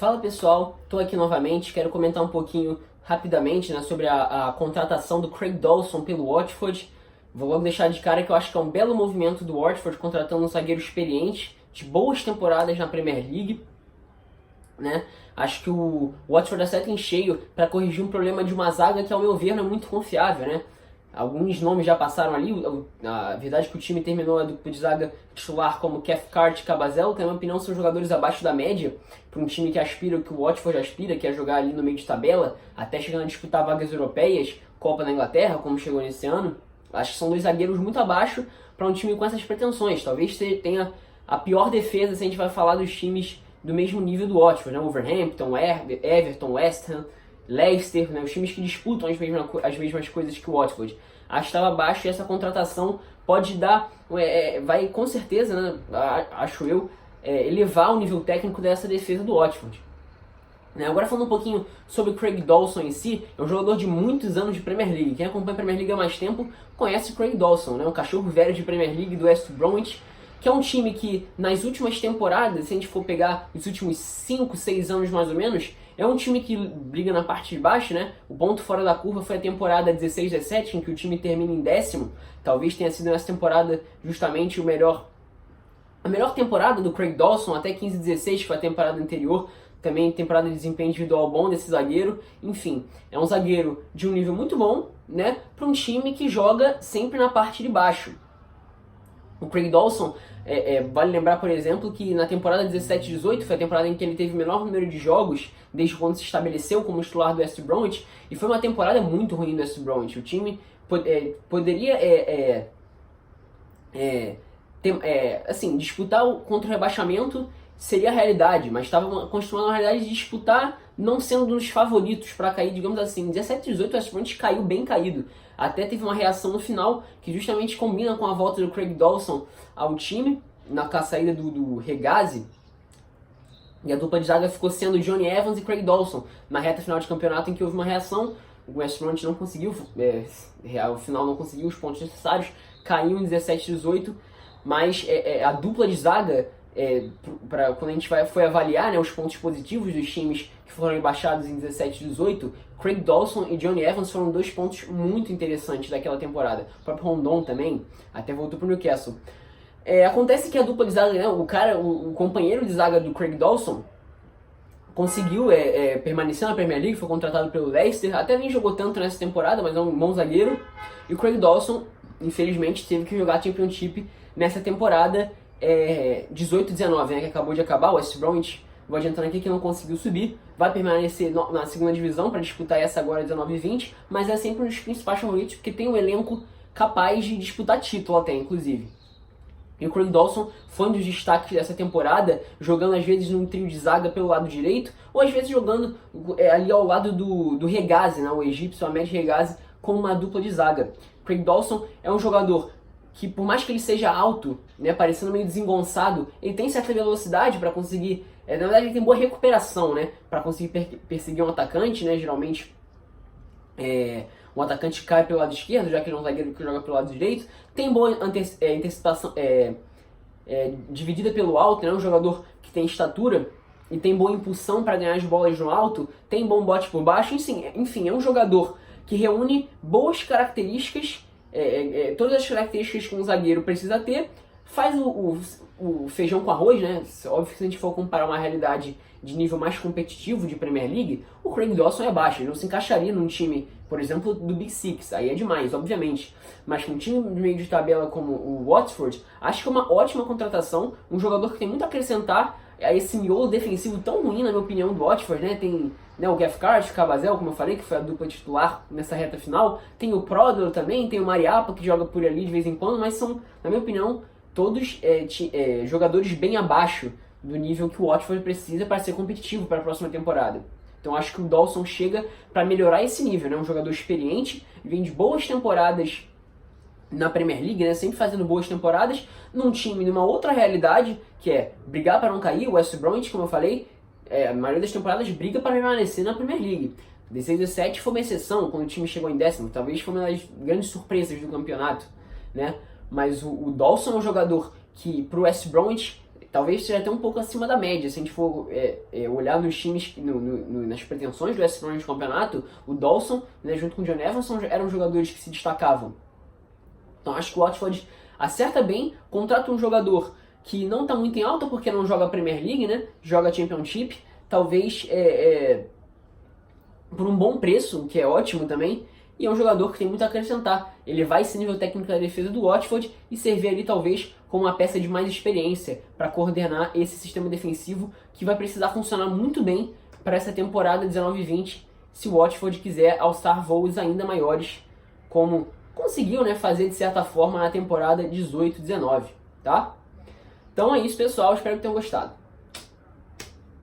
Fala pessoal, estou aqui novamente, quero comentar um pouquinho rapidamente, né, sobre a contratação do Craig Dawson pelo Watford. Vou logo deixar de cara que eu acho que é um belo movimento do Watford contratando um zagueiro experiente, de boas temporadas na Premier League, né? Acho que o Watford acerta em cheio para corrigir um problema de uma zaga que, ao meu ver, não é muito confiável, né? Alguns nomes já passaram ali, a verdade é que o time terminou a dupla de zaga titular como Cathcart e Cabazelo, que na minha opinião são jogadores abaixo da média, para um time que aspira o que o Watford aspira, que é jogar ali no meio de tabela, até chegando a disputar vagas europeias, Copa da Inglaterra, como chegou nesse ano. Acho que são dois zagueiros muito abaixo para um time com essas pretensões. Talvez tenha a pior defesa se a gente vai falar dos times do mesmo nível do Watford, né? Wolverhampton, Everton, West Ham, Leicester, né? Os times que disputam as mesmas coisas que o Watford. Acho que estava abaixo e essa contratação pode dar, vai com certeza, né? Acho eu, elevar o nível técnico dessa defesa do Watford. Agora falando um pouquinho sobre o Craig Dawson em si, é um jogador de muitos anos de Premier League. Quem acompanha a Premier League há mais tempo conhece o Craig Dawson, né? Um cachorro velho de Premier League do West Bromwich, que é um time que nas últimas temporadas, se a gente for pegar os últimos 5, 6 anos mais ou menos, é um time que briga na parte de baixo, né? O ponto fora da curva foi a temporada 16-17, em que o time termina em 10º. Talvez tenha sido nessa temporada justamente a melhor temporada do Craig Dawson, até 15-16, que foi a temporada anterior. Também temporada de desempenho individual bom desse zagueiro. Enfim, é um zagueiro de um nível muito bom, né? Para um time que joga sempre na parte de baixo. O Craig Dawson, vale lembrar, por exemplo, que na temporada 17-18 foi a temporada em que ele teve o menor número de jogos desde quando se estabeleceu como titular do West Bromwich, e foi uma temporada muito ruim do West Bromwich. O time poderia assim, disputar contra o rebaixamento seria a realidade, mas estava construindo a realidade de disputar não sendo um dos favoritos para cair, digamos assim. 17-18 o West Bromwich caiu bem caído. Até teve uma reação no final que justamente combina com a volta do Craig Dawson ao time, com a saída do Hegazi. E a dupla de zaga ficou sendo Johnny Evans e Craig Dawson na reta final de campeonato, em que houve uma reação. O West Bromwich não conseguiu, ao final não conseguiu os pontos necessários, caiu em 17-18, mas a dupla de zaga, quando a gente foi avaliar, né, os pontos positivos dos times que foram rebaixados em 17-18, Craig Dawson e Johnny Evans foram dois pontos muito interessantes daquela temporada. O próprio Rondon também, até voltou pro Newcastle. Acontece que a dupla de zaga, né, o companheiro de zaga do Craig Dawson, conseguiu permanecer na Premier League, foi contratado pelo Leicester, até nem jogou tanto nessa temporada, mas é um bom zagueiro. E o Craig Dawson, infelizmente, teve que jogar Championship nessa temporada 18-19, né, que acabou de acabar. O West Bromwich, vou adiantando aqui, que não conseguiu subir, vai permanecer na segunda divisão para disputar essa agora 19-20, mas é sempre um dos principais favoritos, porque tem um elenco capaz de disputar título até, inclusive. E o Craig Dawson foi um dos destaques dessa temporada, jogando às vezes num trio de zaga pelo lado direito, ou às vezes jogando ali ao lado do Hegazi, né, o egípcio Ahmed Hegazi, com uma dupla de zaga. Craig Dawson é um jogador que, por mais que ele seja alto, né, parecendo meio desengonçado, ele tem certa velocidade para conseguir, na verdade ele tem boa recuperação, né, para conseguir perseguir um atacante, né, geralmente um atacante cai pelo lado esquerdo, já que ele é um zagueiro que joga pelo lado direito, tem boa antecipação, dividida pelo alto, né, um jogador que tem estatura e tem boa impulsão para ganhar as bolas no alto, tem bom bote por baixo, enfim, é um jogador que reúne boas características, todas as características que um zagueiro precisa ter, faz o feijão com arroz, né? Óbvio que se a gente for comparar uma realidade de nível mais competitivo de Premier League, o Craig Dawson é baixo, ele não se encaixaria num time, por exemplo, do Big Six, aí é demais, obviamente. Mas com um time de meio de tabela como o Watford, acho que é uma ótima contratação, um jogador que tem muito a acrescentar a esse miolo defensivo tão ruim, na minha opinião, do Watford, né? Tem, né, o Cathcart, o Cabazelo, como eu falei, que foi a dupla titular nessa reta final, tem o Prodor também, tem o Mariappa, que joga por ali de vez em quando, mas são, na minha opinião, todos jogadores bem abaixo do nível que o Watford precisa para ser competitivo para a próxima temporada. Então acho que o Dawson chega para melhorar esse nível, né? Um jogador experiente, vem de boas temporadas na Premier League, né? Sempre fazendo boas temporadas, num time, numa outra realidade, que é brigar para não cair. O West Bromwich, como eu falei, a maioria das temporadas briga para permanecer na Premier League. 16-17 foi uma exceção, quando o time chegou em 10º, talvez foi uma das grandes surpresas do campeonato, né? Mas o Dawson é um jogador que, pro West Bromwich, talvez seja até um pouco acima da média. Se a gente for olhar nos times, nas pretensões do West Brom de campeonato, o Dawson, né, junto com o John Evans, eram jogadores que se destacavam. Então acho que o Watford acerta bem, contrata um jogador que não está muito em alta porque não joga a Premier League, né, joga Championship, talvez por um bom preço, que é ótimo também, e é um jogador que tem muito a acrescentar. Ele vai ser nível técnico da defesa do Watford e servir ali talvez como uma peça de mais experiência para coordenar esse sistema defensivo que vai precisar funcionar muito bem para essa temporada 19-20, se o Watford quiser alçar voos ainda maiores, como conseguiu, né, fazer de certa forma na temporada 18-19, tá? Então é isso, pessoal, espero que tenham gostado.